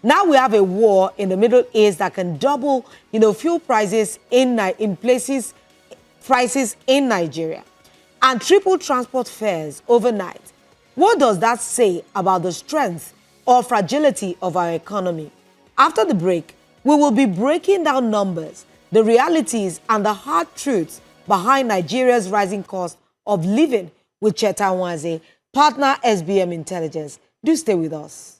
Now we have a war in the Middle East that can double, fuel prices prices in Nigeria, and triple transport fares overnight. What does that say about the strength or fragility of our economy? After the break, we will be breaking down numbers, the realities, and the hard truths behind Nigeria's rising cost of living with Cheta Nwanze, partner SBM Intelligence. Do stay with us.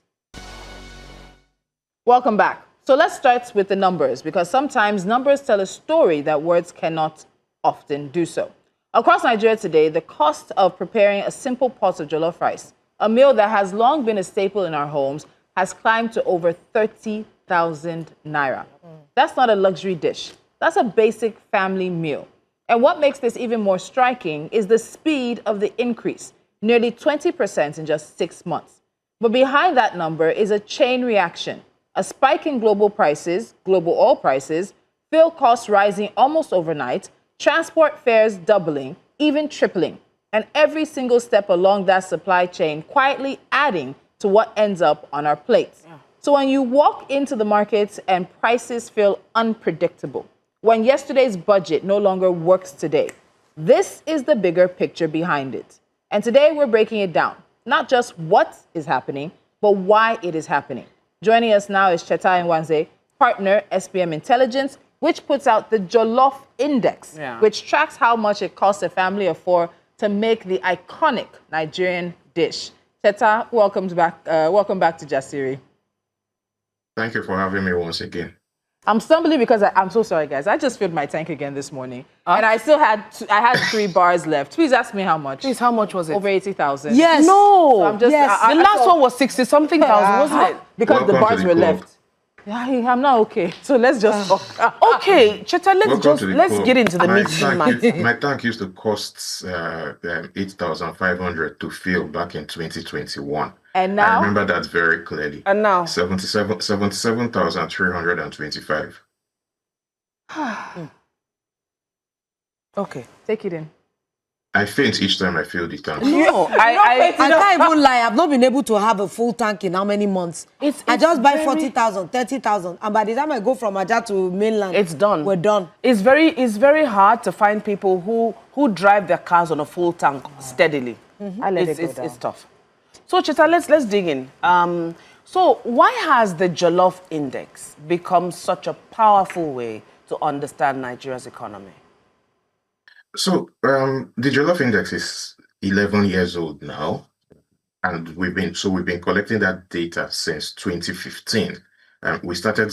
Welcome back. So let's start with the numbers, because sometimes numbers tell a story that words cannot often do so. Across Nigeria today, the cost of preparing a simple pot of jollof rice, a meal that has long been a staple in our homes, has climbed to over 30,000 naira. That's not a luxury dish. That's a basic family meal. And what makes this even more striking is the speed of the increase, nearly 20% in just 6 months. But behind that number is a chain reaction, a spike in global prices, global oil prices, fuel costs rising almost overnight, transport fares doubling, even tripling, and every single step along that supply chain quietly adding to what ends up on our plates. So when you walk into the markets and prices feel unpredictable, when yesterday's budget no longer works today, this is the bigger picture behind it. And today we're breaking it down, not just what is happening, but why it is happening. Joining us now is Cheta Nwanze, partner SBM Intelligence, which puts out the Jollof Index, which tracks how much it costs a family of 4 to make the iconic Nigerian dish. Cheta, welcome back to Jasiri. Thank you for having me once again. I'm stumbling because I'm so sorry, guys. I just filled my tank again this morning, and I still had I had 3 bars left. Please ask me how much. Please, how much was it? Over 80,000. Yes. No. So I'm just, yes. The last one was 60-something thousand, wasn't it? Because the bars were left. Yeah, I'm not okay. So let's just talk. Okay, Cheta, let's get into the meat. My tank used to cost 8,500 to fill back in 2021. And now? I remember that very clearly. And now? 77,325. Okay. Take it in. I faint each time I fill the tank. No, I can't even lie. I've not been able to have a full tank in how many months? I just buy 40,000, 30,000, and by the time I go from Aja to mainland, it's done. We're done. It's very hard to find people who drive their cars on a full tank steadily. It's tough. So Cheta, let's dig in. So why has the Jollof Index become such a powerful way to understand Nigeria's economy? So the Jollof Index is 11 years old now, and we've been collecting that data since 2015. We started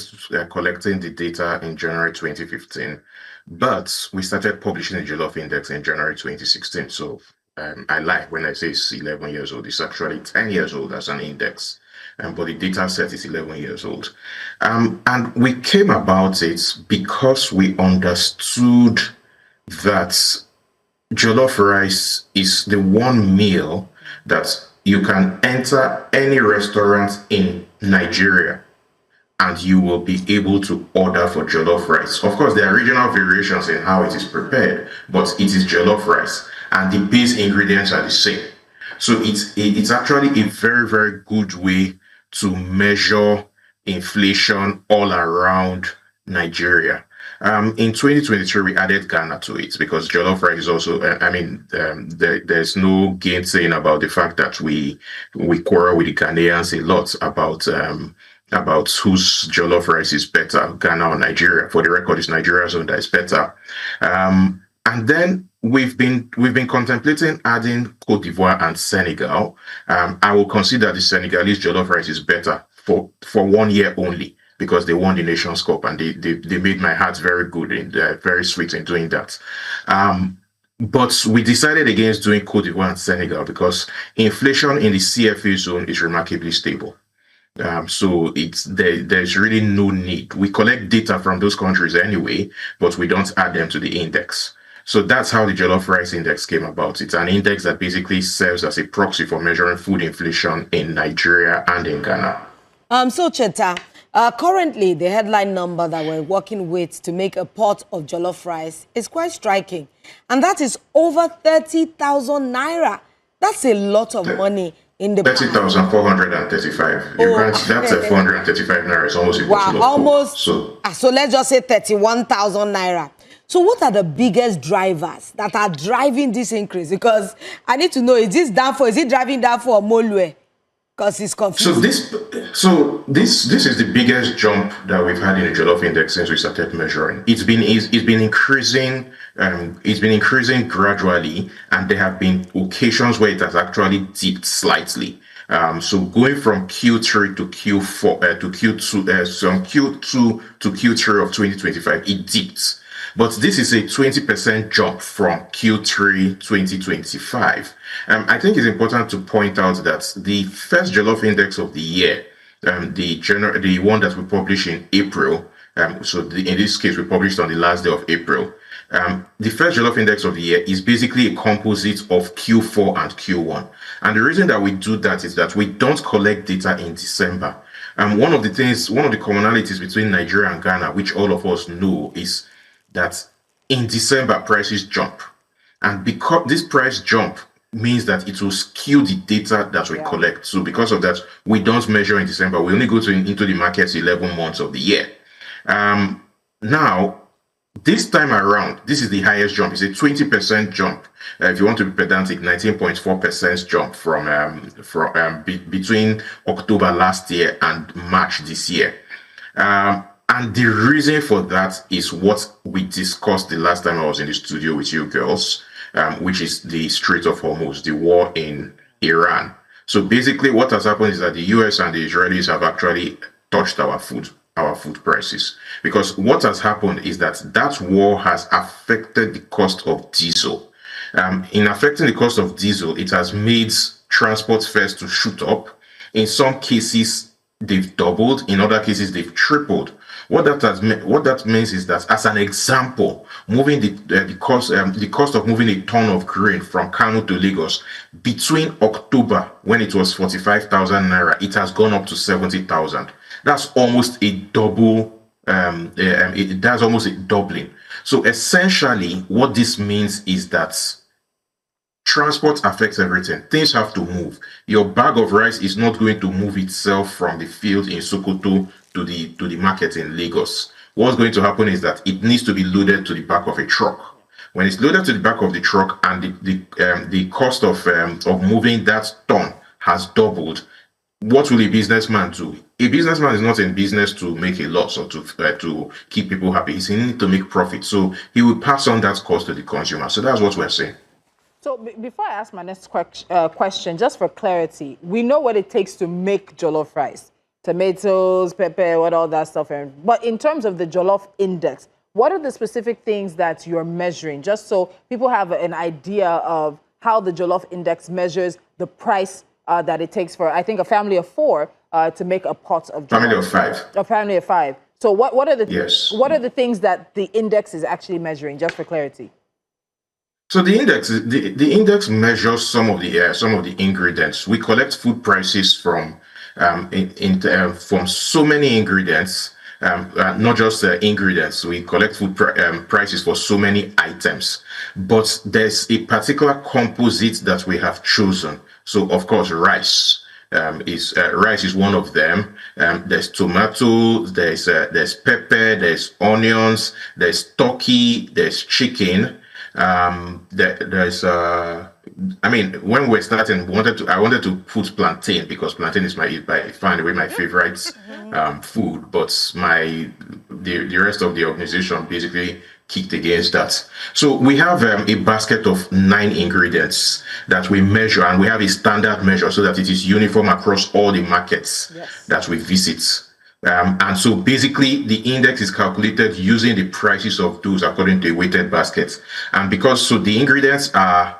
collecting the data in January 2015, but we started publishing the Jollof Index in January 2016. So I lie when I say it's 11 years old. It's actually 10 years old as an index, but the data set is 11 years old. And we came about it because we understood that jollof rice is the one meal that you can enter any restaurant in Nigeria and you will be able to order for jollof rice. Of course, there are regional variations in how it is prepared, but it is jollof rice and the base ingredients are the same. So it's actually a very, very good way to measure inflation all around Nigeria. In 2023, we added Ghana to it because jollof rice is also, there's no gainsaying about the fact that we quarrel with the Ghanaians a lot about whose jollof rice is better, Ghana or Nigeria. For the record, it's Nigeria's own that is better. And then we've been contemplating adding Cote d'Ivoire and Senegal. I will consider the Senegalese jollof rice is better for 1 year only, because they won the Nations Cup and they made my heart very good and very sweet in doing that. But we decided against doing Cote d'Ivoire and Senegal because inflation in the CFA zone is remarkably stable. So there's really no need. We collect data from those countries anyway, but we don't add them to the index. So that's how the Jollof Rice Index came about. It's an index that basically serves as a proxy for measuring food inflation in Nigeria and in Ghana. So Cheta, currently the headline number that we're working with to make a pot of jollof rice is quite striking. And that is over 30,000 naira. That's a lot of money. in the 30,435. You can't, that's a 435 naira. It's almost a bottle of almost. Coke. So let's just say 31,000 naira. So what are the biggest drivers that are driving this increase? Because I need to know, is it driving down for Molue? Because it's confusing. So this is the biggest jump that we've had in the Jollof index since we started measuring. It's been increasing. It's been increasing gradually, and there have been occasions where it has actually dipped slightly. So going from Q3 to Q4 to Q2, from Q2 to Q3 of 2025, it dipped. But this is a 20% jump from Q3 2025. I think it's important to point out that the first Jollof index of the year, the one that we published in April, in this case we published on the last day of April. The first Jollof index of the year is basically a composite of Q4 and Q1. And the reason that we do that is that we don't collect data in December. One of the commonalities between Nigeria and Ghana, which all of us know, is that in December prices jump, and because this price jump means that it will skew the data that we collect. So because of that, we don't measure in December. We only go into the markets 11 months of the year. Now, this time around, this is the highest jump. It's a 20% jump. If you want to be pedantic, 19.4% jump from between October last year and March this year. And the reason for that is what we discussed the last time I was in the studio with you girls, which is the Strait of Hormuz, the war in Iran. So basically what has happened is that the US and the Israelis have actually touched our food prices. Because what has happened is that war has affected the cost of diesel. In affecting the cost of diesel, it has made transport fares to shoot up. In some cases, they've doubled. In other cases, they've tripled. What that means is that, as an example, moving the cost of moving a ton of grain from Kano to Lagos between October, when it was 45,000 naira, it has gone up to 70,000. That's almost a double. That's almost a doubling. So essentially, what this means is that transport affects everything. Things have to move. Your bag of rice is not going to move itself from the field in Sokoto to the market in Lagos. What's going to happen is that it needs to be loaded to the back of a truck. When it's loaded to the back of the truck and the cost of moving that ton has doubled, what will a businessman do? A businessman is not in business to make a loss or to keep people happy. He's in it to make profit. So he will pass on that cost to the consumer. So that's what we're saying. So before I ask my next question, just for clarity, we know what it takes to make jollof rice. Tomatoes, pepper, what all that stuff. But in terms of the jollof index, what are the specific things that you're measuring? Just so people have an idea of how the jollof index measures the price that it takes for, I think, a family of 4 to make a pot of jollof. Family of 5. A family of 5. So what are the what are the things that the index is actually measuring? Just for clarity. So the index measures some of the ingredients. We collect food prices from so many ingredients, not just ingredients. We collect food prices for so many items, but there's a particular composite that we have chosen. So of course, rice is one of them. There's tomato, there's pepper, there's onions, there's turkey, there's chicken. I mean, when we're starting, I wanted to put plantain, because plantain is by far away my favorite food, but the rest of the organization basically kicked against that. So we have a basket of 9 ingredients that we measure, and we have a standard measure so that it is uniform across all the markets that we visit. And so basically the index is calculated using the prices of those according to a weighted basket. And because the ingredients are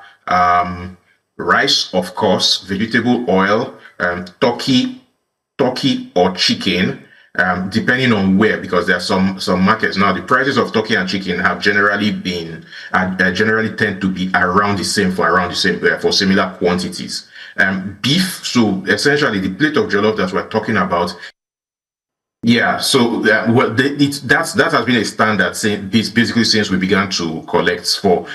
rice, of course, vegetable oil, turkey or chicken, depending on where, because there are some markets now. The prices of turkey and chicken have generally tend to be around the same for similar quantities. Beef, so essentially the plate of jollof that we're talking about. Yeah, so that has been a standard basically since we began to collect for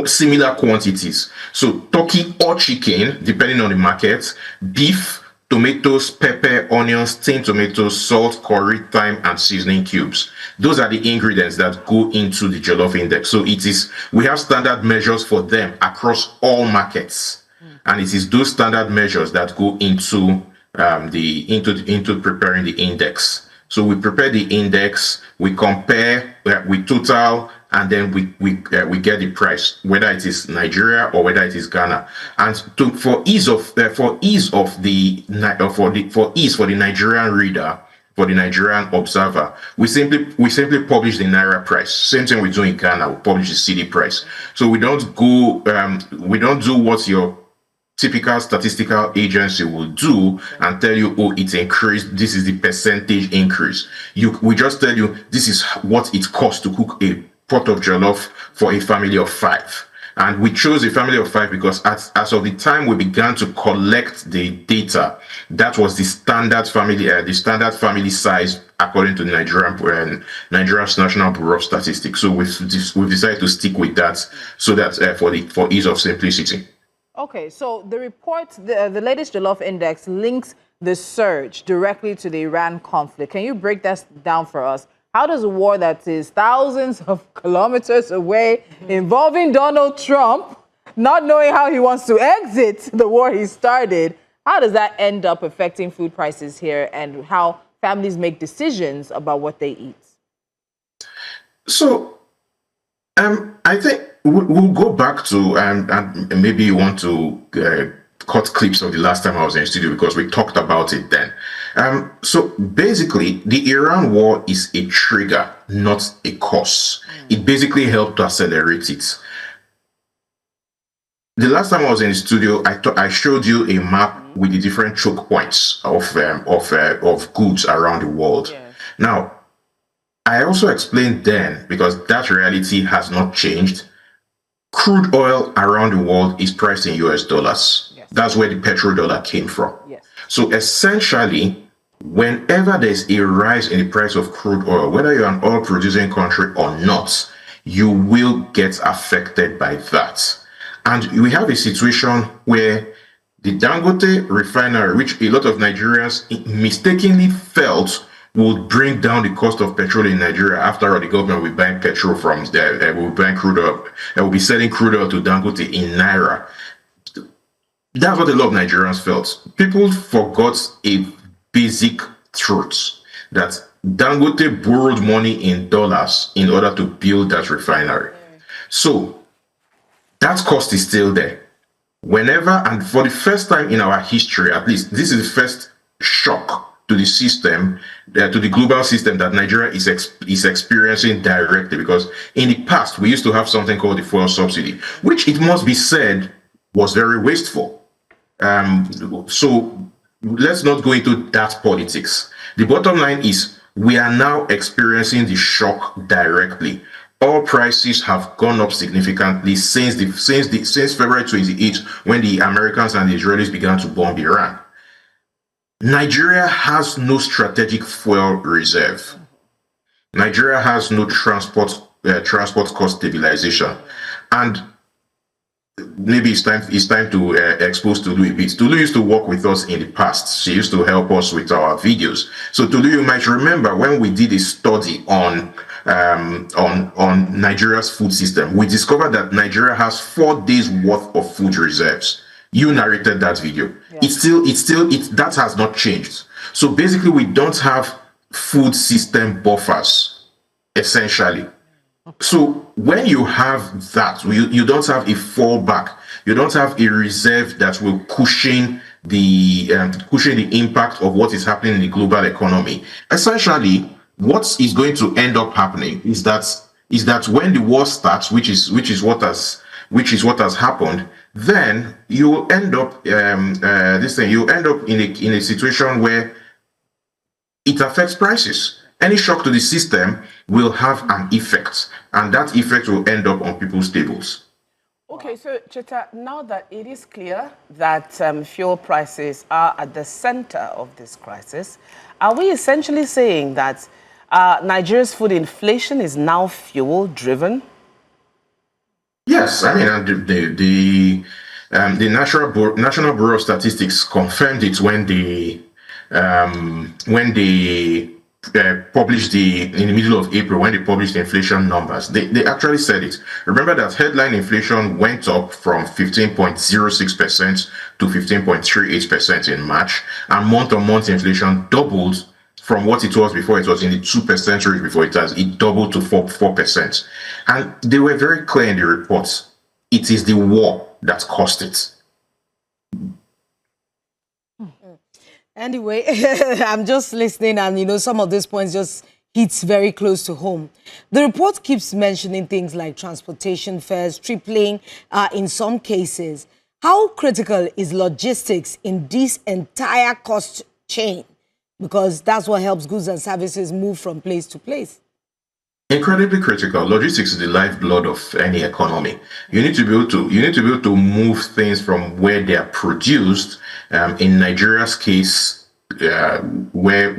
similar quantities. So turkey or chicken, depending on the market, beef, tomatoes, pepper, onions, tinned tomatoes, salt, curry, thyme, and seasoning cubes. Those are the ingredients that go into the Jollof Index. So we have standard measures for them across all markets. And it is those standard measures that go into into preparing the index. So we prepare the index, we compare, we total, and then we get the price, whether it is Nigeria or whether it is Ghana. And for ease for the Nigerian reader, for the Nigerian observer, we simply publish the Naira price. Same thing we do in Ghana, we publish the CD price. So we don't do what your typical statistical agency will do and tell you, oh, it's increased, this is the percentage increase. We just tell you this is what it costs to cook a pot of jollof for a family of 5. And we chose a family of 5 because as of the time we began to collect the data, that was the standard family size according to Nigeria's National Bureau of Statistics. So we've decided to stick with that, so that for ease of simplicity. Okay, so the report, the latest Jollof Index links the surge directly to the Iran conflict. Can you break that down for us? How does a war that is thousands of kilometers away, involving Donald Trump, not knowing how he wants to exit the war he started, how does that end up affecting food prices here and how families make decisions about what they eat? So, I think we'll go back to, and maybe you want to cut clips of the last time I was in the studio because we talked about it then. So basically, the Iran war is a trigger, not a cause. It basically helped to accelerate it. The last time I was in the studio, I showed you a map with the different choke points of goods around the world. Yeah. Now, I also explained then, because that reality has not changed, crude oil around the world is priced in US dollars. Yes. That's where the petrodollar came from. Yes. So essentially, whenever there's a rise in the price of crude oil, whether you're an oil producing country or not, you will get affected by that. And we have a situation where the Dangote refinery, which a lot of Nigerians mistakenly felt would bring down the cost of petrol in Nigeria. After all, the government will be buying petrol from there, will be buying crude oil, will be selling crude oil to Dangote in Naira. That's what a lot of Nigerians felt. People forgot a basic truth, that Dangote borrowed money in dollars in order to build that refinery. So that cost is still there. Whenever, and for the first time in our history, at least, this is the first shock to the system, to the global system that Nigeria is experiencing directly, because in the past we used to have something called the fuel subsidy, which, it must be said, was very wasteful. So let's not go into that politics. The bottom line is we are now experiencing the shock directly. All prices have gone up significantly since February 28th, when the Americans and the Israelis began to bomb Iran. Nigeria has no strategic fuel reserve. Nigeria has no transport cost stabilization. And maybe it's time to expose Tulu a bit. Tulu used to work with us in the past. She used to help us with our videos. So Tulu, you might remember when we did a study on Nigeria's food system, we discovered that Nigeria has 4 days worth of food reserves. You narrated that video. Yeah. That has not changed. So basically, we don't have food system buffers, essentially. So when you have that, you don't have a fallback. You don't have a reserve that will cushion the impact of what is happening in the global economy. Essentially, what is going to end up happening is that when the war starts, which is what has happened, then you will end up you end up in a situation where it affects prices. Any shock to the system will have an effect, and that effect will end up on people's tables. Okay, so Cheta, now that it is clear that fuel prices are at the center of this crisis, are we essentially saying that Nigeria's food inflation is now fuel-driven? Yes, I mean, and the National Bureau of Statistics confirmed it when they published in the middle of April, when they published the inflation numbers. They actually said it. Remember that headline inflation went up from 15.06% to 15.38% in March, and month-on-month inflation doubled from what it was before. It was in the 2% range before it doubled to 4%. And they were very clear in the reports. It is the war that caused it. Anyway, I'm just listening, and some of these points just hits very close to home. The report keeps mentioning things like transportation fares tripling in some cases. How critical is logistics in this entire cost chain? Because that's what helps goods and services move from place to place. Incredibly critical. Logistics is the lifeblood of any economy. You need to be able to move things from where they are produced. In Nigeria's case, where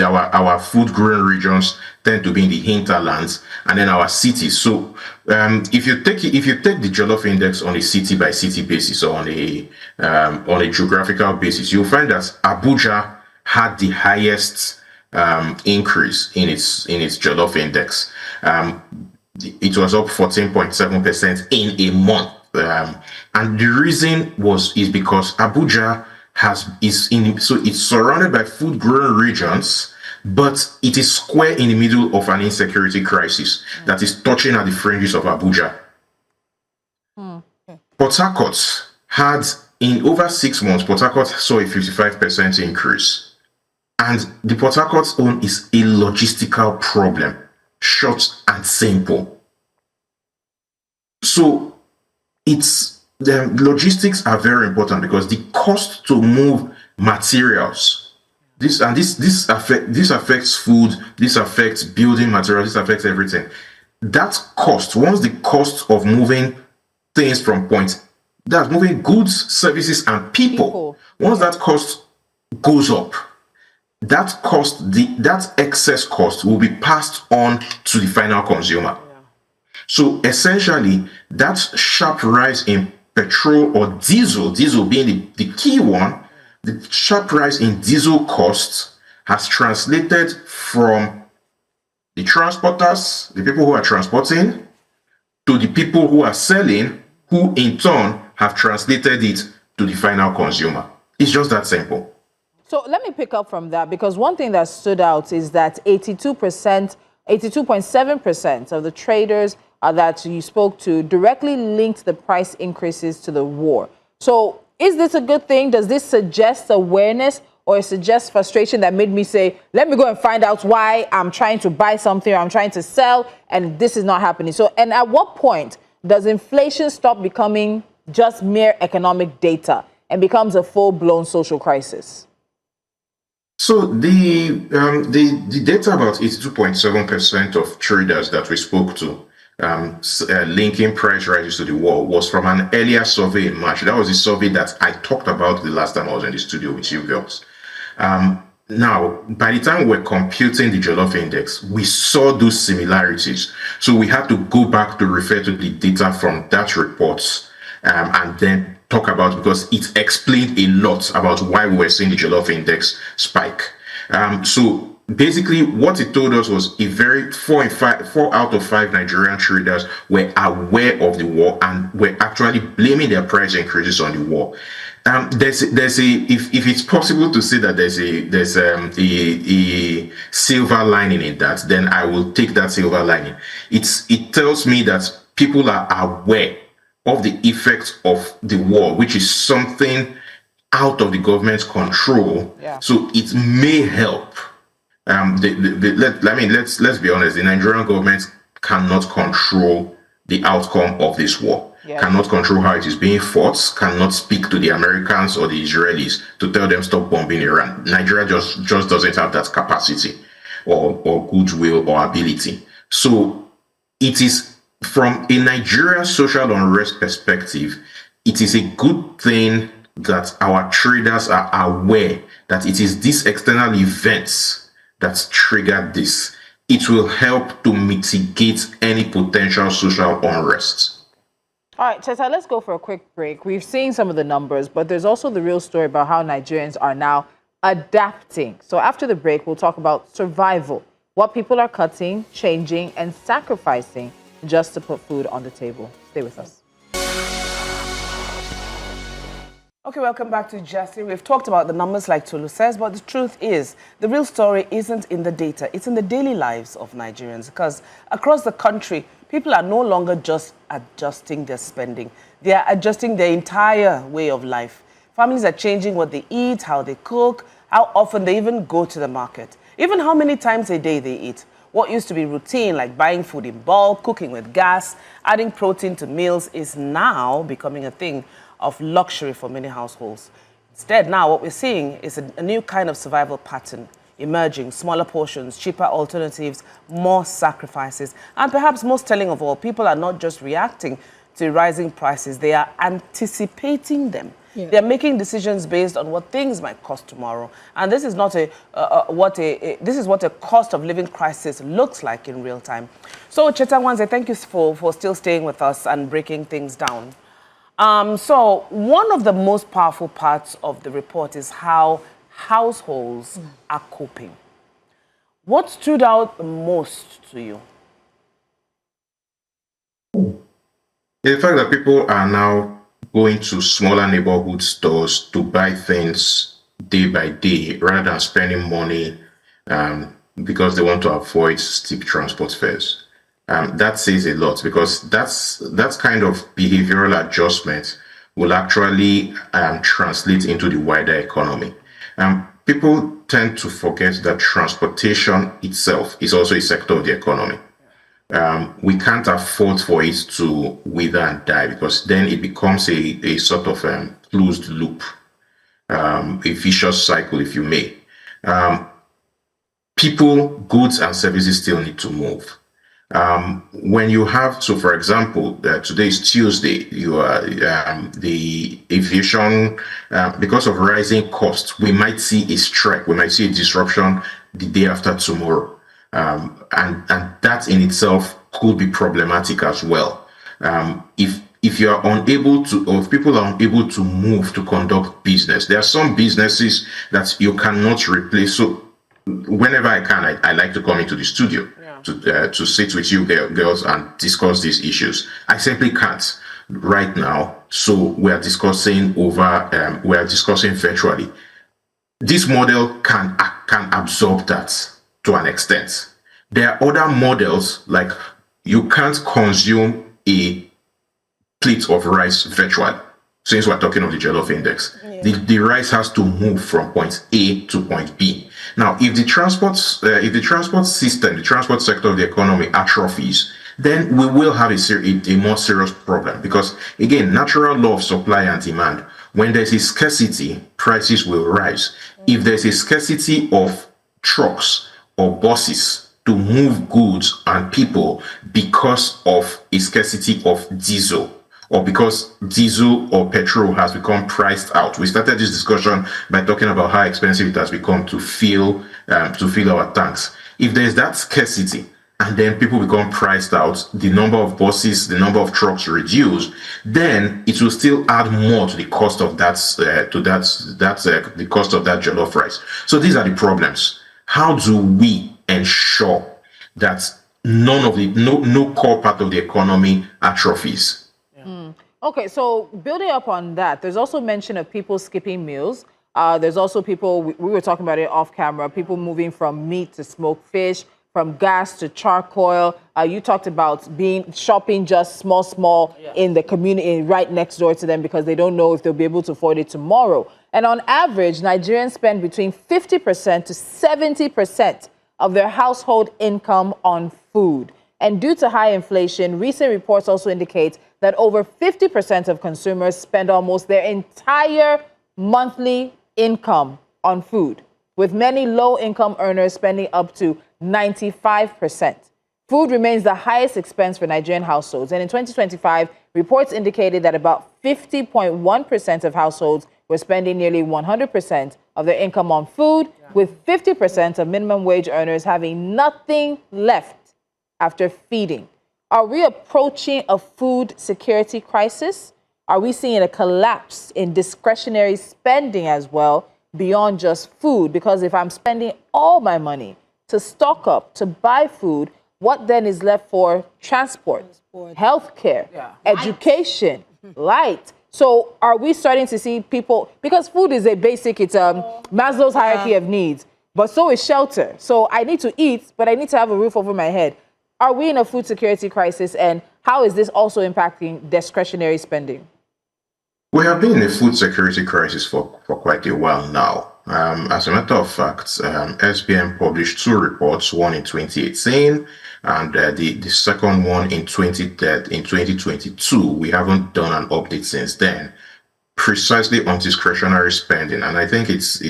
our food growing regions tend to be in the hinterlands, and then our cities. So if you take the Jollof index on a city by city basis, or on a geographical basis, you'll find that Abuja had the highest increase in its Jollof index. It was up 14.7% in a month, and the reason is because Abuja it's surrounded by food growing regions, but it is square in the middle of an insecurity crisis that is touching at the fringes of Abuja. Port Harcourt had, in over 6 months, Port Harcourt saw a 55% increase. And the Port Harcourt zone is a logistical problem, short and simple. So the logistics are very important, because the cost to move materials, this affects food, this affects building materials, this affects everything. That cost, once the cost of moving things from that's moving goods, services, and people, once that cost goes up, that excess cost will be passed on to the final consumer. So essentially, that sharp rise in petrol or diesel being the key one, the sharp rise in diesel costs has translated from the transporters, the people who are transporting, to the people who are selling, who in turn have translated it to the final consumer. It's just that simple. So let me pick up from that, because one thing that stood out is that 82.7% of the traders that you spoke to directly linked the price increases to the war. So is this a good thing? Does this suggest awareness, or it suggests frustration that made me say, let me go and find out why I'm trying to buy something or I'm trying to sell and this is not happening? So, and at what point does inflation stop becoming just mere economic data and becomes a full-blown social crisis? So the data about 82.7% of traders that we spoke to linking price rises to the war was from an earlier survey in March. That was the survey that I talked about the last time I was in the studio with you girls. Now, by the time we're computing the Jollof index, we saw those similarities. So we had to go back to refer to the data from that report and then talk about, because it explained a lot about why we were seeing the Jollof index spike. So basically, what it told us was 4 out of 5 Nigerian traders were aware of the war and were actually blaming their price increases on the war. If it's possible to say that there's a silver lining in that, then I will take that silver lining. It tells me that people are aware of the effects of the war, which is something out of the government's control. Yeah. So it may help. Let's be honest. The Nigerian government cannot control the outcome of this war. Yeah. Cannot control how it is being fought. Cannot speak to the Americans or the Israelis to tell them stop bombing Iran. Nigeria just doesn't have that capacity or goodwill or ability. So it is, from a Nigerian social unrest perspective, it is a good thing that our traders are aware that it is these external events that triggered this. It will help to mitigate any potential social unrest. All right, Cheta, let's go for a quick break. We've seen some of the numbers, but there's also the real story about how Nigerians are now adapting. So after the break, we'll talk about survival, what people are cutting, changing, and sacrificing just to put food on the table. Stay with us. Okay, welcome back to Jesse. We've talked about the numbers like Tolu says, but the truth is, the real story isn't in the data. It's in the daily lives of Nigerians, because across the country, people are no longer just adjusting their spending. They are adjusting their entire way of life. Families are changing what they eat, how they cook, how often they even go to the market, even how many times a day they eat. What used to be routine, like buying food in bulk, cooking with gas, adding protein to meals, is now becoming a thing of luxury for many households. Instead, now what we're seeing is a new kind of survival pattern emerging: smaller portions, cheaper alternatives, more sacrifices. And perhaps most telling of all, people are not just reacting to rising prices, they are anticipating them. Yeah. They're making decisions based on what things might cost tomorrow. And this is not this is what a cost of living crisis looks like in real time. So Cheta, Nwanze, thank you for still staying with us and breaking things down. So one of the most powerful parts of the report is how households are coping. What stood out the most to you? The fact that people are now going to smaller neighborhood stores to buy things day by day rather than spending money because they want to avoid steep transport fares. That says a lot, because that's kind of behavioral adjustment will actually translate into the wider economy. People tend to forget that transportation itself is also a sector of the economy. We can't afford for it to wither and die, because then it becomes a sort of closed loop, a vicious cycle, if you may. People, goods, and services still need to move. When you have, so for example, today is Tuesday, you are the aviation, because of rising costs, we might see a strike, we might see a disruption the day after tomorrow. And that in itself could be problematic as well. If you are unable to, or if people are unable to move to conduct business, there are some businesses that you cannot replace. So whenever I can, I like to come into the studio to sit with you girls and discuss these issues. I simply can't right now. So we are discussing virtually. This model can absorb that to an extent. There are other models, like you can't consume a plate of rice virtually. Since we're talking of the Jollof index, the rice has to move from point A to point B. Now, if the transport system, the transport sector of the economy atrophies, then we will have a more serious problem, because again, natural law of supply and demand. When there's a scarcity, prices will rise. If there's a scarcity of trucks or buses to move goods and people because of a scarcity of diesel, or because diesel or petrol has become priced out. We started this discussion by talking about how expensive it has become to fill our tanks. If there's that scarcity and then people become priced out, the number of buses, the number of trucks reduce, then it will still add more to the cost of that the cost of that jollof rice. So these are the problems. How do we ensure that no core part of the economy atrophies? Okay, so building up on that, there's also mention of people skipping meals. There's also people, we were talking about it off camera, people moving from meat to smoked fish, from gas to charcoal. You talked about shopping just small in the community right next door to them, because they don't know if they'll be able to afford it tomorrow. And on average, Nigerians spend between 50% to 70% of their household income on food. And due to high inflation, recent reports also indicate that over 50% of consumers spend almost their entire monthly income on food, with many low-income earners spending up to 95%. Food remains the highest expense for Nigerian households, and in 2025, reports indicated that about 50.1% of households were spending nearly 100% of their income on food, with 50% of minimum wage earners having nothing left after feeding. Are we approaching a food security crisis? Are we seeing a collapse in discretionary spending as well, beyond just food? Because if I'm spending all my money to stock up, to buy food, what then is left for transport, healthcare, education, light? So are we starting to see people, because food is a basic, it's Maslow's hierarchy of needs, but so is shelter. So I need to eat, but I need to have a roof over my head. Are we in a food security crisis, and how is this also impacting discretionary spending? We have been in a food security crisis for quite a while now. As a matter of fact, SBM published 2 reports, one in 2018 and the second one in 2022. We haven't done an update since then, precisely on discretionary spending. And I think it's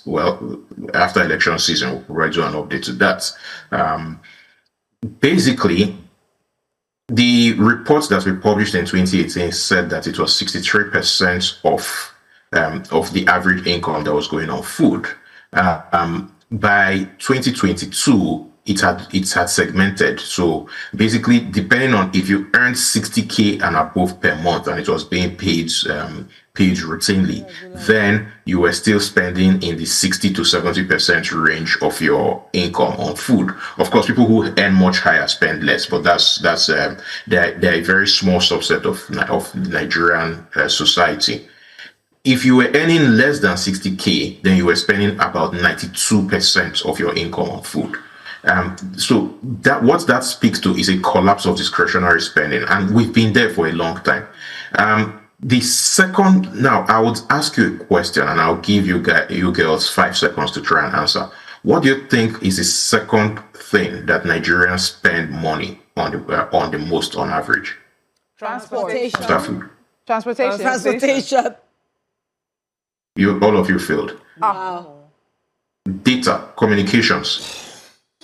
well, after election season, we'll probably do an update to that. Basically, the reports that we published in 2018 said that it was 63% of the average income that was going on food. By 2022, it had segmented. So basically, depending on if you earned 60K and above per month, and it was being paid routinely, then you were still spending in the 60 to 70% range of your income on food. Of course, people who earn much higher spend less, but they're a very small subset of Nigerian society. If you were earning less than 60K, then you were spending about 92% of your income on food. So what that speaks to is a collapse of discretionary spending, and we've been there for a long time. Now I would ask you a question, and I'll give you girls 5 seconds to try and answer. What do you think is the second thing that Nigerians spend money on the most on average? Transportation. After food. Transportation. All of you failed. Wow. Data, communications.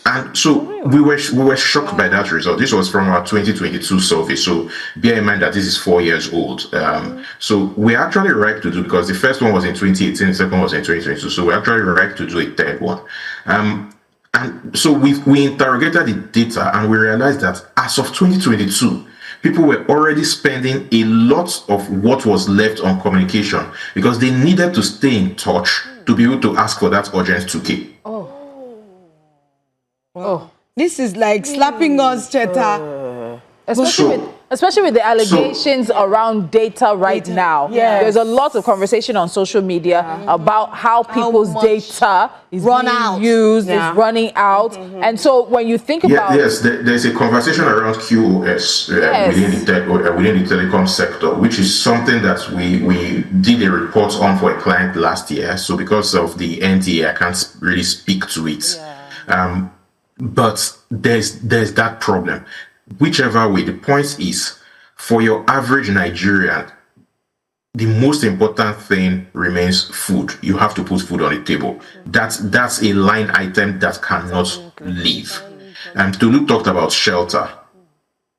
And so we were shocked by that result. This was from our 2022 survey. So bear in mind that this is 4 years old. So we're actually ripe to do, because the first one was in 2018, the second was in 2022. So we're actually ripe to do a third one. And so we interrogated the data, and we realized that as of 2022, people were already spending a lot of what was left on communication, because they needed to stay in touch to be able to ask for that urgent 2K. Oh, this is like slapping us, Cheta. Especially with the allegations around data right now. Yes. There's a lot of conversation on social media about how people's data is being used, is running out. And so when you think about... Yes, there's a conversation around QoS within the telecom sector, which is something that we did a report on for a client last year. So because of the NDA, I can't really speak to it. But there's that problem. Whichever way, the point is, for your average Nigerian, the most important thing remains food. You have to put food on the table. That's a line item that cannot leave. Tolu talked about shelter.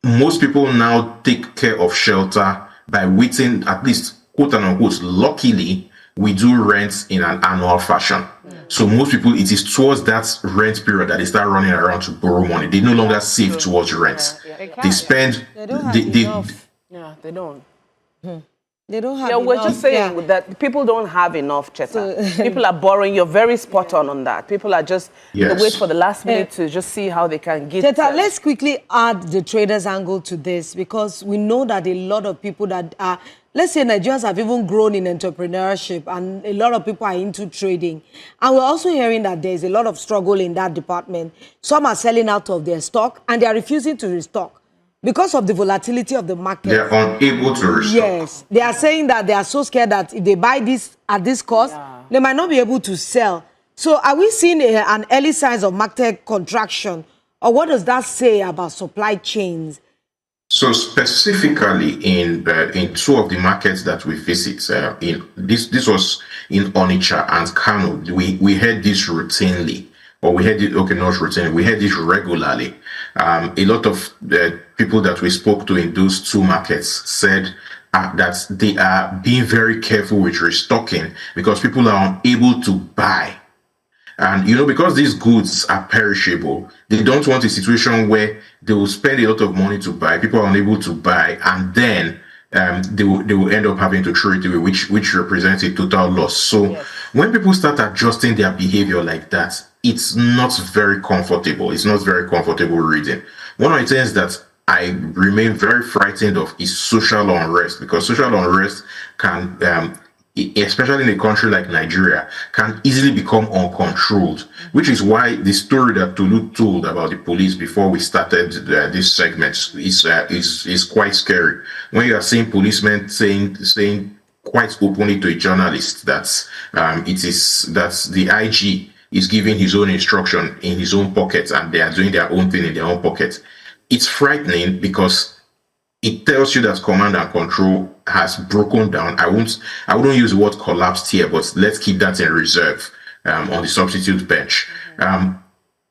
Most people now take care of shelter by waiting, at least quote unquote, luckily, we do rent in an annual fashion. So most people, it is towards that rent period that they start running around to borrow money. They no longer save towards rent. They spend. They don't. They don't have enough. We're just saying that people don't have enough, Cheta. People are borrowing. You're very spot on that. People are just they wait for the last minute to just see how they can get. Cheta, let's quickly add the traders angle to this, because we know that a lot of people that are, let's say Nigerians have even grown in entrepreneurship, and a lot of people are into trading. And we're also hearing that there's a lot of struggle in that department. Some are selling out of their stock, and they are refusing to restock because of the volatility of the market. They're unable to restock. Yes. They are saying that they are so scared that if they buy this at this cost, they might not be able to sell. So are we seeing an early signs of market contraction? Or what does that say about supply chains? So specifically in 2 of the markets that we visit, this was in Onitsha and Kano, we heard this routinely, or we heard it, okay, not routinely, we heard this regularly. A lot of people that we spoke to in those 2 markets said that they are being very careful with restocking because people are unable to buy. And, because these goods are perishable, they don't want a situation where they will spend a lot of money to buy, people are unable to buy, and then they will end up having to throw it away, which represents a total loss. So when people start adjusting their behavior like that, it's not very comfortable. It's not very comfortable reading. One of the things that I remain very frightened of is social unrest, because social unrest can, especially in a country like Nigeria, can easily become uncontrolled, which is why the story that Tolu told about the police before we started this segment is quite scary. When you are seeing policemen saying quite openly to a journalist that the IG is giving his own instruction in his own pocket and they are doing their own thing in their own pocket, it's frightening because it tells you that command and control has broken down. I wouldn't use the word collapsed here, but let's keep that in reserve on the substitute bench.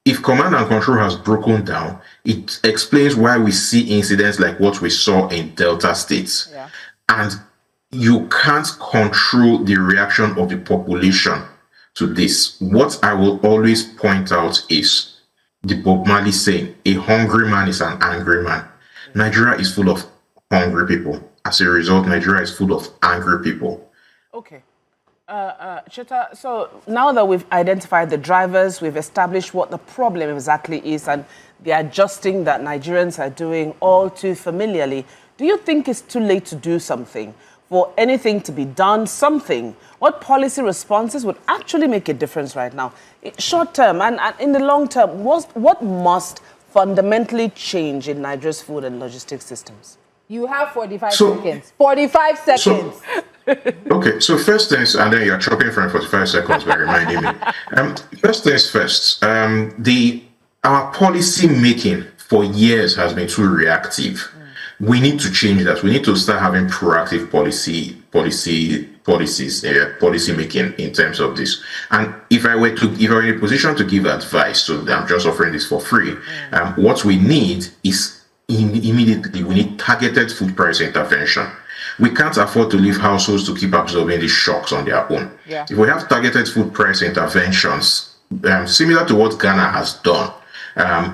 If command and control has broken down, it explains why we see incidents like what we saw in Delta states. Yeah. And you can't control the reaction of the population to this. What I will always point out is the Bob Marley saying, a hungry man is an angry man. Nigeria is full of hungry people. As a result, Nigeria is full of angry people. Okay. Cheta, so now that we've identified the drivers, we've established what the problem exactly is and the adjusting that Nigerians are doing all too familiarly, do you think it's too late to do something? For anything to be done, something? What policy responses would actually make a difference right now? Short term and in the long term, what must fundamentally change in Nigeria's food and logistics systems? You have 45 seconds. 45 seconds. Okay, so first things, and then you're chopping from 45 seconds by reminding me. First things first, our policy making for years has been too reactive. We need to change that. We need to start having proactive policy making in terms of this. And if I were in a position to give advice, so I'm just offering this for free, what we need is immediately, we need targeted food price intervention. We can't afford to leave households to keep absorbing these shocks on their own. Yeah. If we have targeted food price interventions, similar to what Ghana has done,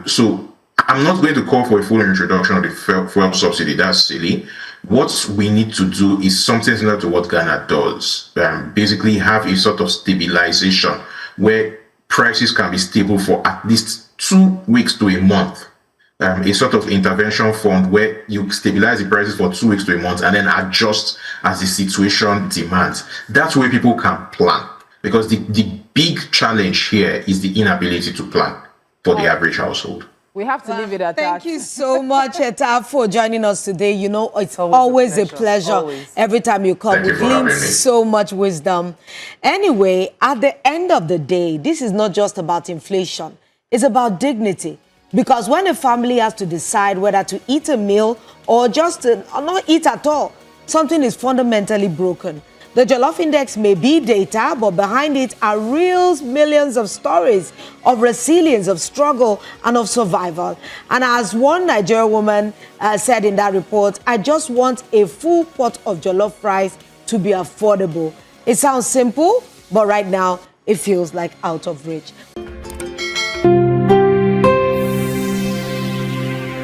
so I'm not going to call for a full introduction of the fuel subsidy. That's silly. What we need to do is something similar to what Ghana does. Basically have a sort of stabilization where prices can be stable for at least 2 weeks to a month. A sort of intervention fund where you stabilize the prices for 2 weeks to a month and then adjust as the situation demands. That's where people can plan. Because the big challenge here is the inability to plan for the average household. We have to leave it at that. Thank you so much, Cheta, for joining us today. It's always a pleasure. Always. Every time you come. We glean so much wisdom. Anyway, at the end of the day, this is not just about inflation. It's about dignity. Because when a family has to decide whether to eat a meal or just not eat at all, something is fundamentally broken. The Jollof Index may be data, but behind it are real millions of stories of resilience, of struggle, and of survival. And as one Nigerian woman said in that report, I just want a full pot of jollof rice to be affordable. It sounds simple, but right now it feels like out of reach.